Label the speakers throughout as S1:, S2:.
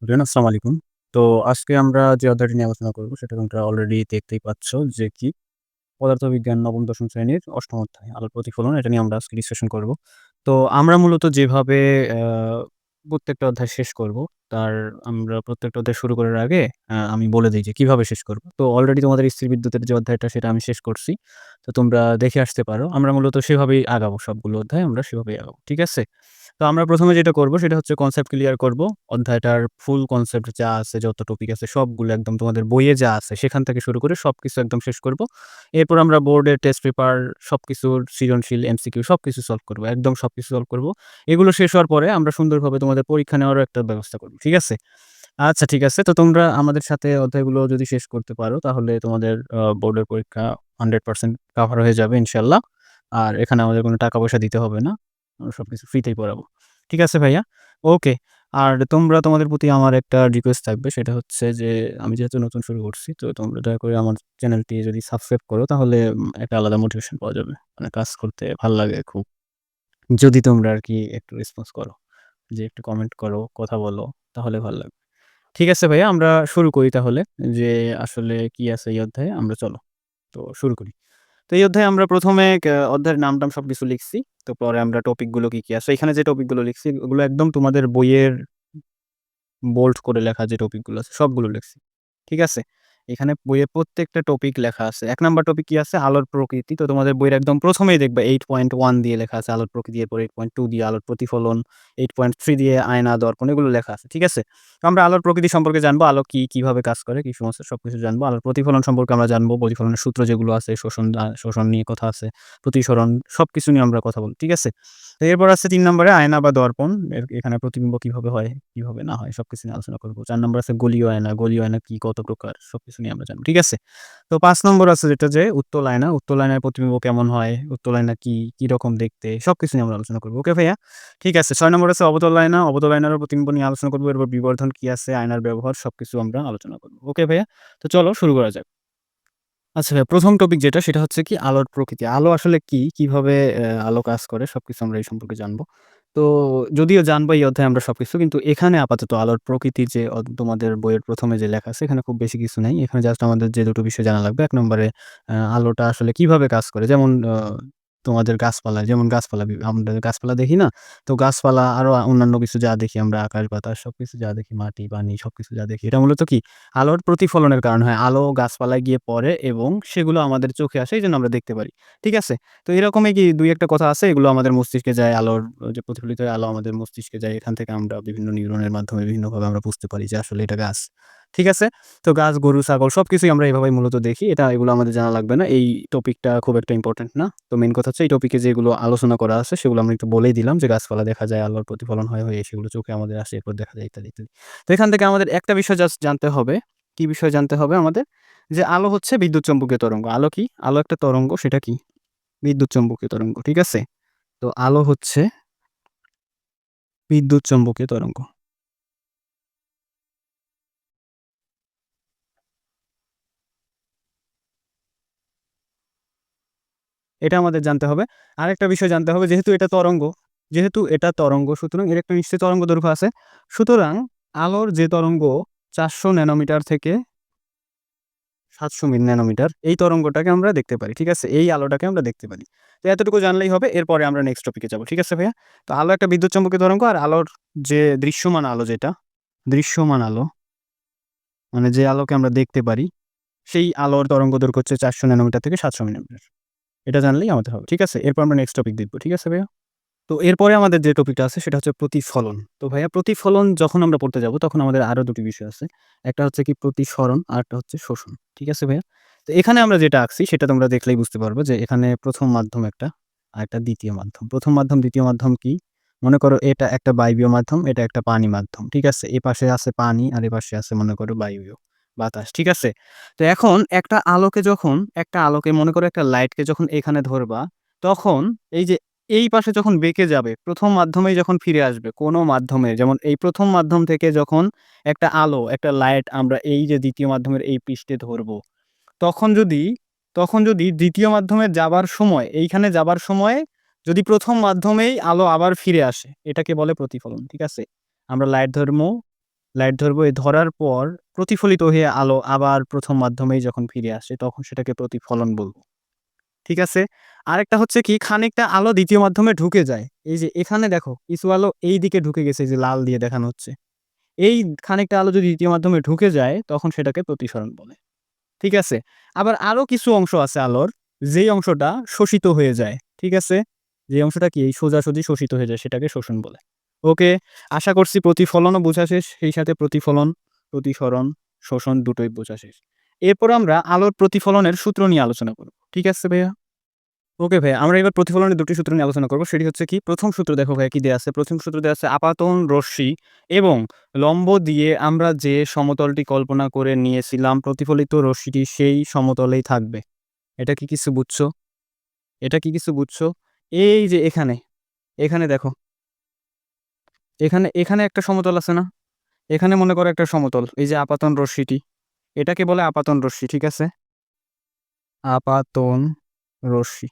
S1: আসসালামু আলাইকুম। তো আজকে আমরা যে অধ্যায়টি নিয়ে আলোচনা করব সেটা তোমরা অলরেডি দেখতেই পাচ্ছ যে কি পদার্থবিজ্ঞান নবম দশম শ্রেণীর অষ্টম অধ্যায় আলোর প্রতিফলন। এটা নিয়ে আমরা আজকে ডিসকাশন করব। তো আমরা মূলত যেভাবে আ প্রত্যেকটা অধ্যায় শেষ করব, তার আমরা প্রত্যেকটা অধ্যায় শুরু করার আগে আমি বলে দেই যে কিভাবে শেষ করব। তো অলরেডি তোমাদের স্থিরবিদ্যুতের যে অধ্যায়টা সেটা আমি শেষ করছি। তো তোমরা দেখে আসতে পারো। আমরা মূলত সেভাবেই আগাবো, সবগুলো অধ্যায় আমরা সেভাবেই আগাবো। ঠিক আছে? তো আমরা ১ম এ যেটা করব সেটা হচ্ছে কনসেপ্ট ক্লিয়ার করব। অধ্যায়টার ফুল কনসেপ্ট যা আছে, যত টপিক আছে সবগুলো একদম তোমাদের বইয়ে যা আছে সেখান থেকে শুরু করে সবকিছু একদম শেষ করব। এরপর আমরা বোর্ডের টেস্ট পেপার সবকিছুর সৃজনশীল এমসিকিউ সবকিছু সলভ করব। একদম সবকিছু সলভ করব। এগুলো শেষ হওয়ার পরে আমরা সুন্দরভাবে তোমাদের পরীক্ষা নেওয়ারও একটা ব্যবস্থা করব। ঠিক আছে? আচ্ছা, ঠিক আছে। তো তোমরা আমাদের সাথে অধ্যায়গুলো যদি শেষ করতে পারো তাহলে তোমাদের বোর্ডের পরীক্ষা 100% কভার হয়ে যাবে ইনশাআল্লাহ। আর এখানে আমাদের কোনো টাকা পয়সা দিতে হবে না। আমরা সবকিছু ফ্রিতেই পড়াবো। ঠিক আছে ভাইয়া? ওকে। আর তোমরা তোমাদের প্রতি আমার একটা রিকোয়েস্ট থাকবে, সেটা হচ্ছে যে আমি যেহেতু নতুন শুরু করছি, তো তোমরা দয়া করে আমার চ্যানেলটি যদি সাবস্ক্রাইব করো তাহলে একটা আলাদা মোটিভেশন পাওয়া যাবে। মানে কাজ করতে ভাল লাগে খুব। যদি তোমরা আরকি একটু রেসপন্স করো। যে একটু কমেন্ট করো, কথা বলো, তাহলে ভাল লাগবে। ঠিক আছে ভাইয়া, আমরা শুরু করি তাহলে। যে আসলে কি আছে এই অধ্যায়ে, আমরা চলো তো শুরু করি। তো এই অধ্যায়ে আমরা ১ম এ অধ্যায়ের নাম-টাম সবকিছু লিখছি। তো পরে আমরা টপিক গুলো কি আছে, এখানে যে টপিক গুলো লিখছি ওগুলো একদম তোমাদের বইয়ের বোল্ড করে লেখা যে টপিক গুলো আছে সবগুলো লিখছি। ঠিক আছে? এখানে বইয়ে প্রত্যেকটা টপিক লেখা আছে। ১ নাম্বার টপিক কি আছে? আলোর প্রকৃতি। তো তোমাদের বইয়ের একদম ১ম এই দেখবা 8.1 দিয়ে লেখা আছে আলোর প্রকৃতি। এরপর 8.2 দিয়ে আলোর প্রতিফলন, 8.3 দিয়ে আয়না, দর্পণ এগুলো লেখা আছে। ঠিক আছে? তো আমরা আলোর প্রকৃতি সম্পর্কে জানবো। আলো কি, কিভাবে কাজ করে, কি সমস্যা সবকিছু জানবো। আলোর প্রতিফলন সম্পর্কে আমরা জানবো। প্রতিফলনের সূত্র যেগুলো আছে, শোষণ নিয়ে কথা আছে, প্রতিসরণ সবকিছু নিয়ে আমরা কথা বলব। ঠিক আছে? তো এরপর আছে ৩ নম্বরে আয়না বা দর্পণ। এখানে প্রতিবিম্ব কিভাবে হয়, কিভাবে না হয় সবকিছু নিয়ে আলোচনা করব। ৪ নম্বর আছে গলীয় আয়না। গলীয় আয়না কি, কত প্রকার সবকিছু নিয়ে আমরা জানব। ঠিক আছে? তো ৫ নম্বর আছে যেটা যে উত্তল আয়না। উত্তল আয়নার প্রতিবিম্ব কেমন হয়, উত্তল আয়না কি, কিরকম দেখতে সবকিছু নিয়ে আমরা আলোচনা করব। ওকে ভাইয়া? ঠিক আছে। ৬ নম্বর আছে অবতল আয়না। অবতল আয়নারও প্রতিবিম্ব নিয়ে আলোচনা করব। এরপর বিবর্ধন কি আছে, আয়নার ব্যবহার সবকিছু আমরা আলোচনা করব। ওকে ভাইয়া? তো চলো শুরু করা যাক। আচ্ছা ভাইয়া, ১ম টপিক যেটা সেটা হচ্ছে কি আলোর প্রকৃতি। আলো আসলে কি? কিভাবে আলো কাজ করে সবকিছু আমরা এই সম্পর্কে জানব। তো যদিও জানবো এই অধ্যায়ে আমরা সবকিছু, কিন্তু এখানে আপাতত আলোর প্রকৃতি যে তোমাদের বইয়ের ১ম এ যে লেখা আছে এখানে খুব বেশি কিছু নাই। এখানে জাস্ট আমাদের যে দুটো বিষয় জানা লাগবে। ১ নম্বরে আলোটা আসলে কিভাবে কাজ করে? যেমন তোমাদের গাছপালায়, যেমন গাছপালা আমরা গাছপালা দেখি না? তো গাছপালা আরো অন্যান্য কিছু যা দেখি আমরা আকাশ বাতাস সবকিছু যা দেখি, মাটি পানি সবকিছু যা দেখি, এটা মূলত কি আলোর প্রতিফলনের কারণ হয়। আলো গাছপালায় গিয়ে পড়ে এবং সেগুলো আমাদের চোখে আসে, এইজন্য আমরা দেখতে পারি। ঠিক আছে? তো এরকমই কি ২-১ টা কথা আছে, এগুলো আমাদের মস্তিষ্কে যায়। আলোর যে প্রতিফলিত হয়ে আলো আমাদের মস্তিষ্কে যায়। এখান থেকে আমরা বিভিন্ন নিউরনের মাধ্যমে বিভিন্নভাবে আমরা বুঝতে পারি যে আসলে এটা গাছ। ঠিক আছে? তো গাছ, গরু, ছাগল সবকিছুই আমরা এভাবেই মূলত দেখি। এগুলো আমাদের জানা লাগবে না। এই টপিকটা খুব একটা ইম্পোর্টেন্ট না। তো মেইন কথা হচ্ছে এই টপিকে যেগুলো আলোচনা করা আছে সেগুলো আমরা একটু বলেই দিলাম যে গাছপালা দেখা যায়, আলোর প্রতিফলন হয়ে সেগুলো চোখে আমাদের আসে, এরপর দেখা যায় ইত্যাদি, ইত্যাদি। তো এখান থেকে আমাদের একটা বিষয় জাস্ট জানতে হবে। কি বিষয় জানতে হবে আমাদের? যে আলো হচ্ছে বিদ্যুৎ চম্বুকীয় তরঙ্গ। আলো কি? আলো একটা তরঙ্গ, সেটা কি? বিদ্যুৎ চম্বুকীয় তরঙ্গ। ঠিক আছে? তো আলো হচ্ছে বিদ্যুৎ চম্বুকীয় তরঙ্গ। এটা আমাদের জানতে হবে। আরেকটা বিষয় জানতে হবে, যেহেতু এটা তরঙ্গ সুতরাং এর একটা নিশ্চয়ই তরঙ্গ দৈর্ঘ্য আছে। সুতরাং আলোর যে তরঙ্গ ৪০০ ন্যানোমিটার থেকে ৭০০ ন্যানোমিটার এই তরঙ্গটাকে আমরা দেখতে পারি। ঠিক আছে? এই আলোটাকে আমরা দেখতে পারি। তো এতটুকু জানলেই হবে। এরপরে আমরা নেক্সট টপিকে যাব। ঠিক আছে ভাইয়া? তো আলো একটা বিদ্যুৎ চম্বকীয় তরঙ্গ, আর আলোর যে দৃশ্যমান আলো যেটা, দৃশ্যমান আলো মানে যে আলোকে আমরা দেখতে পারি, সেই আলোর তরঙ্গদৈর্ঘ্য হচ্ছে ৪০০ ন্যানোমিটার থেকে ৭০০ ন্যানোমিটার। এটা জানলেই আমাদের হবে। ঠিক আছে? এরপর আমরা নেক্সট টপিক দেখব। ঠিক আছে ভাইয়া? তো এরপরে আমাদের যে টপিকটা আছে সেটা হচ্ছে প্রতিফলন। তো ভাইয়া প্রতিফলন যখন আমরা পড়তে যাব তখন আমাদের আরো ২ টি বিষয় আছে। একটা হচ্ছে কি প্রতিসরণ, আরেকটা হচ্ছে শোষণ। ঠিক আছে ভাইয়া? তো এখানে আমরা যেটা আঁকছি সেটা তোমরা দেখলেই বুঝতে পারবে যে এখানে ১ম মাধ্যম একটা, আরেকটা ২য় মাধ্যম। ১ম মাধ্যম, ২য় মাধ্যম কি? মনে করো এটা একটা বায়বীয় মাধ্যম, এটা একটা পানি মাধ্যম। ঠিক আছে? এপাশে আছে পানি আর এপাশে আছে মনে করো বায়বীয় বাতাস। ঠিক আছে? তো এখন একটা আলোকে মনে করো একটা লাইটকে যখন এখানে ধরবা, তখন এই যে এই পাশে যখন বেঁকে যাবে, ১ম মাধ্যমেই যখন ফিরে আসবে, কোনো মাধ্যমে যেমন এই ১ম মাধ্যম থেকে যখন একটা আলো, একটা লাইট আমরা এই যে ২য় মাধ্যমের এই পৃষ্ঠে ধরবো, তখন যদি তখন যদি ২য় মাধ্যমে যাবার সময়, এইখানে যাবার সময় যদি ১ম মাধ্যমেই আলো আবার ফিরে আসে, এটাকে বলে প্রতিফলন। ঠিক আছে? আমরা লাইট ধরবো, লাইট ধরবো, এই ধরার পর প্রতিফলিত হয়ে আলো আবার প্রথম মাধ্যমেই যখন ফিরে আসে তখন সেটাকে প্রতিফলন বলব। ঠিক আছে? আরেকটা হচ্ছে কি খানিকটা আলো দ্বিতীয় মাধ্যমে ঢুকে যায়। এই যে এখানে দেখো কিছু আলো এই দিকে ঢুকে গেছে, এই যে লাল দিয়ে দেখানো হচ্ছে। এই খানিকটা আলো যদি দ্বিতীয় মাধ্যমে ঢুকে যায় তখন সেটাকে প্রতিসরণ বলে। ঠিক আছে? আবার আরো কিছু অংশ আছে আলোর, যেই অংশটা শোষিত হয়ে যায়। ঠিক আছে? যে অংশটা কি এই সোজাসুজি শোষিত হয়ে যায় সেটাকে শোষণ বলে। ওকে, আশা করছি প্রতিফলনও বোঝা শেষ। সেই সাথে প্রতিফলন, প্রতিসরণ, শোষণ দুটোই বোঝা শেষ। এরপর আমরা আলোর প্রতিফলনের সূত্র নিয়ে আলোচনা করব। ঠিক আছে ভাইয়া? ওকে ভাইয়া, আমরা এবার প্রতিফলনের ২ টি সূত্র নিয়ে আলোচনা করব। সেটি হচ্ছে কি? ১ম সূত্র দেখো ভাইয়া কি দেয়া আছে? ১ম সূত্র দেয়া আছে আপাতন রশ্মি এবং লম্ব দিয়ে আমরা যে সমতলটি কল্পনা করে নিয়েছিলাম প্রতিফলিত রশ্মিটি সেই সমতলেই থাকবে। এটা কি কিছু বুঝছো? এটা কি কিছু বুঝছো? এই যে এখানে, এখানে দেখো। এখানে একটা সমতল আছে না? এখানে মনে করো একটা সমতল। এই যে আপাতন রশ্মিটি। এটাকে বলে আপাতন রশ্মি। ঠিক আছে? আপাতন রশ্মি।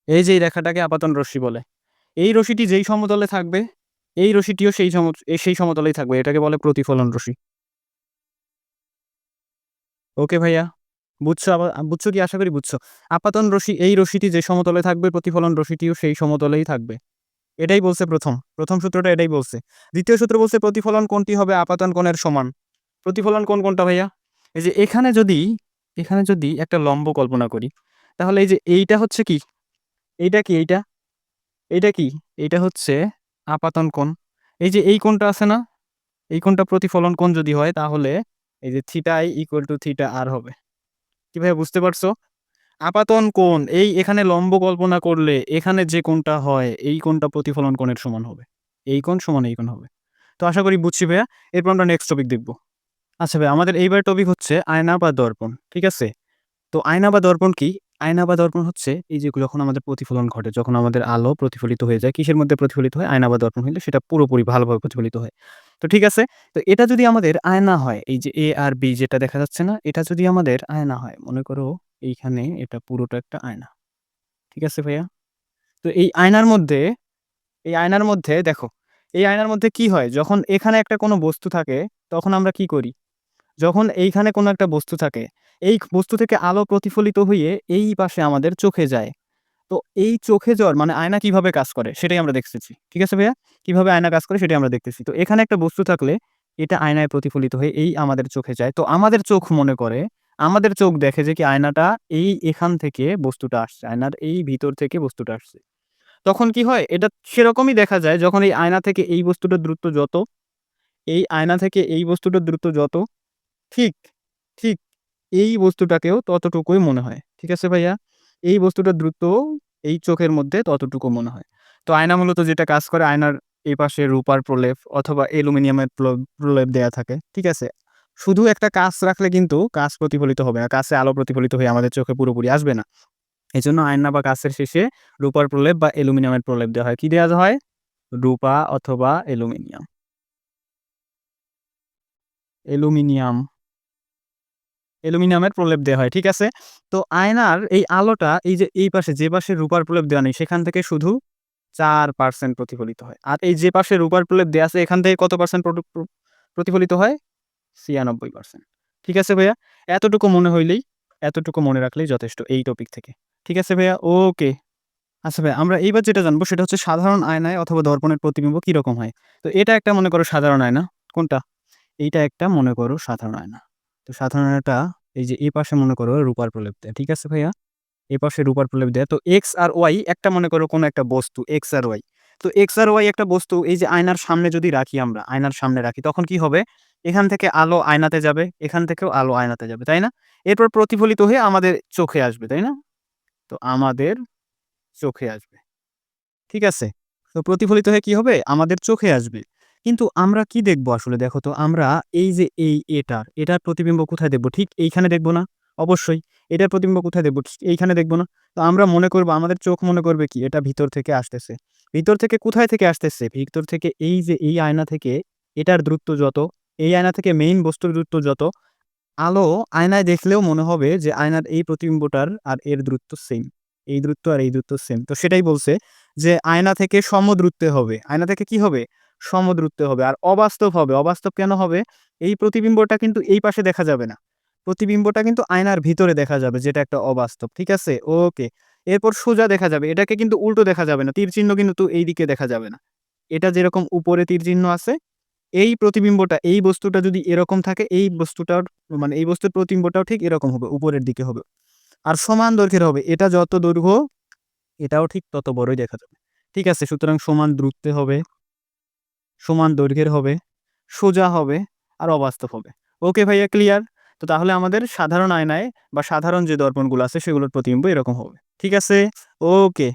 S1: এই যে এই রেখাটাকে আপাতন রশ্মি বলে। এই রশ্মিটি যেই সমতলে থাকবে, এই রশ্মিটিও সেই সমতলেই থাকবে। এটাকে বলে প্রতিফলন রশ্মি। ওকে ভাইয়া? বুঝছো কি? আশা করি বুঝছো। আপাতন রশ্মি এই রশ্মিটি যে সমতলে থাকবে, প্রতিফলন রশ্মিটিও সেই সমতলেই থাকবে। এটাই বলছে ১ম সূত্রটা এটাই বলছে। ২য় সূত্র বলছে প্রতিফলন কোণটি হবে আপাতন কোণের সমান। প্রতিফলন কোণ কোনটা ভাইয়া? এই যে এখানে যদি একটা লম্ব কল্পনা করি, তাহলে এই যে এইটা হচ্ছে কি? এইটা কি এইটা? এইটা কি? এইটা হচ্ছে আপাতন কোণ। এই যে এই কোণটা আছে না? এই কোণটা প্রতিফলন কোণ যদি হয় তাহলে এই যে theta i equal to theta r হবে। কি ভাইয়া বুঝতে পারছো? আপাতন কোণ এই এখানে লম্ব কল্পনা করলে এখানে যে কোণটা হয় এই কোণটা প্রতিফলন কোণের সমান হবে। এই কোণ সমান এই কোণ হবে। তো আশা করি বুঝছি ভাইয়া। এরপর আমরা নেক্সট টপিক দেখব। আচ্ছা ভাই, আমাদের এইবার টপিক হচ্ছে আয়না বা দর্পণ। ঠিক আছে? তো আয়না বা দর্পণ কি? আয়না বা দর্পণ হচ্ছে এই যে যখন আমাদের প্রতিফলন ঘটে, যখন আমাদের আলো প্রতিফলিত হয়ে যায়, কিসের মধ্যে প্রতিফলিত হয়? আয়না বা দর্পণ হইলে সেটা পুরোপুরি ভালোভাবে প্রতিফলিত হয়। তো ঠিক আছে? তো এটা যদি আমাদের আয়না হয়, এই যে A আর B যেটা দেখা যাচ্ছে না? এটা যদি আমাদের আয়না হয়, মনে করো এইখানে এটা পুরোটা একটা আয়না। ঠিক আছে ভাইয়া? তো এই আয়নার মধ্যে দেখো, এই আয়নার মধ্যে কি হয়? যখন এখানে একটা কোনো বস্তু থাকে, তখন আমরা কি করি? যখন এইখানে কোনো একটা বস্তু থাকে, এই বস্তু থেকে আলো প্রতিফলিত হয়ে এই পাশে আমাদের চোখে যায়। তো এই চোখে যাওয়ার মানে আয়না কিভাবে কাজ করে সেটাই আমরা দেখতেছি। ঠিক আছে ভাইয়া? কিভাবে আয়না কাজ করে সেটাই আমরা দেখতেছি। তো এখানে একটা বস্তু থাকলে এটা আয়নায় প্রতিফলিত হয়ে এই আমাদের চোখে যায়। তো আমাদের চোখ মনে করে, আমাদের চোখ দেখে যে কি আয়নাটা এখান থেকে বস্তুটা আসছে। আয়নার এই ভিতর থেকে বস্তুটা আসছে। তখন কি হয়? এটা সেরকমই দেখা যায় যখন এই আয়না থেকে এই বস্তুটার দূরত্ব যত, এই আয়না থেকে এই বস্তুটার দূরত্ব যত, ঠিক, ঠিক এই বস্তুটাকেও ততটুকুই মনে হয়। ঠিক আছে ভাইয়া? এই বস্তুটার দ্রুত এই চোখের মধ্যে ততটুকু মনে হয়। তো আয়না মূলত যেটা কাজ করে আয়নার এই পাশে রূপার প্রলেপ অথবা অ্যালুমিনিয়ামের প্রলেপ দেয়া থাকে। ঠিক আছে? শুধু একটা কাঁচ রাখলে কিন্তু কাঁচ প্রতিফলিত হবে না। কাঁচে আলো প্রতিফলিত হয়ে আমাদের চোখে পুরোপুরি আসবে না। এজন্য আয়না বা কাঁচের শেষে রূপার প্রলেপ বা অ্যালুমিনিয়ামের প্রলেপ দেওয়া হয়। কি দেয়া হয়? রূপা অথবা অ্যালুমিনিয়াম। অ্যালুমিনিয়াম। অ্যালুমিনিয়ামের প্রলেপ দেয়া হয়। ঠিক আছে? তো আয়নার এই আলোটা এই যে এই পাশে যে পাশে রূপার প্রলেপ দেওয়া নেই সেখান থেকে শুধু ৪% প্রতিফলিত হয়। আর এই যে পাশে রূপার প্রলেপ দেয়া আছে এখান থেকে কত পার্সেন্ট প্রতিফলিত হয়? ৯৬%। ঠিক আছে ভাইয়া? এতটুকু মনে রাখলেই যথেষ্ট এই টপিক থেকে। ঠিক আছে ভাইয়া? ওকে। আচ্ছা ভাইয়া, আমরা এইবার যেটা জানবো সেটা হচ্ছে সাধারণ আয়নায় অথবা দর্পণের প্রতিবিম্ব কিরকম হয়? তো এটা একটা মনে করো সাধারণ আয়না। কোনটা? এইটা একটা মনে করো সাধারণ আয়না। তো সাধারণ আয়নাটা এই যে এই পাশে মনে করো রূপার প্রলেপ দেয়া। ঠিক আছে ভাইয়া? এই পাশে রূপার প্রলেপ দেয়া। তো X আর Y একটা মনে করো কোনো একটা বস্তু X আর Y। তো X আর Y একটা বস্তু এই যে আয়নার সামনে যদি রাখি আমরা, আয়নার সামনে রাখি তখন কি হবে? এখান থেকে আলো আয়নাতে যাবে, এখান থেকেও আলো আয়নাতে যাবে, তাই না? এরপর প্রতিফলিত হয়ে আমাদের চোখে আসবে, তাই না? তো আমাদের চোখে আসবে। ঠিক আছে? তো প্রতিফলিত হয়ে কি হবে? আমাদের চোখে আসবে। কিন্তু আমরা কি দেখব আসলে দেখো তো? আমরা এই যে এটার প্রতিবিম্ব কোথায় দেখব? ঠিক এইখানে দেখব না? অবশ্যই। এটার প্রতিবিম্ব কোথায় দেখব? ঠিক এইখানে দেখব না? তো আমরা মনে করব আমাদের চোখ মনে করবে কি? এটা ভিতর থেকে আসতেছে। ভিতর থেকে কোথায় থেকে আসতেছে? ভিতর থেকে এই যে এই আয়না থেকে এটার দূরত্ব যত, এই আয়না থেকে মেইন বস্তুর দূরত্ব যত, আলো আয়নায় দেখলেও মনে হবে যে আয়নার এই প্রতিবিম্বটার আর এর দূরত্ব সেইম। এই দূরত্ব আর এই দূরত্ব সেম। তো সেটাই বলছে যে আয়না থেকে সমদূরত্বে হবে। আয়না থেকে কি হবে? সমদূরত্বে হবে। আর অবাস্তব হবে। অবাস্তব কেন হবে? এই প্রতিবিম্বটা কিন্তু এই পাশে দেখা যাবে না। প্রতিবিম্বটা কিন্তু আয়নার ভিতরে দেখা যাবে, যেটা একটা অবাস্তব। ঠিক আছে? ওকে। এরপর সোজা দেখা যাবে। এটাকে কিন্তু উল্টো দেখা যাবে না। তীর চিহ্ন কিন্তু এই দিকে দেখা যাবে না। এটা যেরকম উপরে তীর চিহ্ন আছে, এই প্রতিবিম্বটা, এই বস্তুটা যদি এরকম থাকে, এই বস্তুটার মানে এই বস্তুর প্রতিবিম্বটাও ঠিক এরকম হবে, উপরের দিকে হবে। আর সমান দৈর্ঘ্যের হবে। এটা যত দৈর্ঘ্য, এটাও ঠিক তত বড়ই দেখা যাবে। ঠিক আছে? সুতরাং সমান দূরত্বে হবে, সমান দৈর্ঘ্যের হবে, সোজা হবে আর অবাস্তব হবে। ওকে ভাইয়া, ক্লিয়ার? তো তাহলে আমাদের সাধারণ আয়নায় বা সাধারণ যে দর্পণগুলো আছে সেগুলোর প্রতিবিম্ব এরকম হবে। ঠিক আছে? ওকে।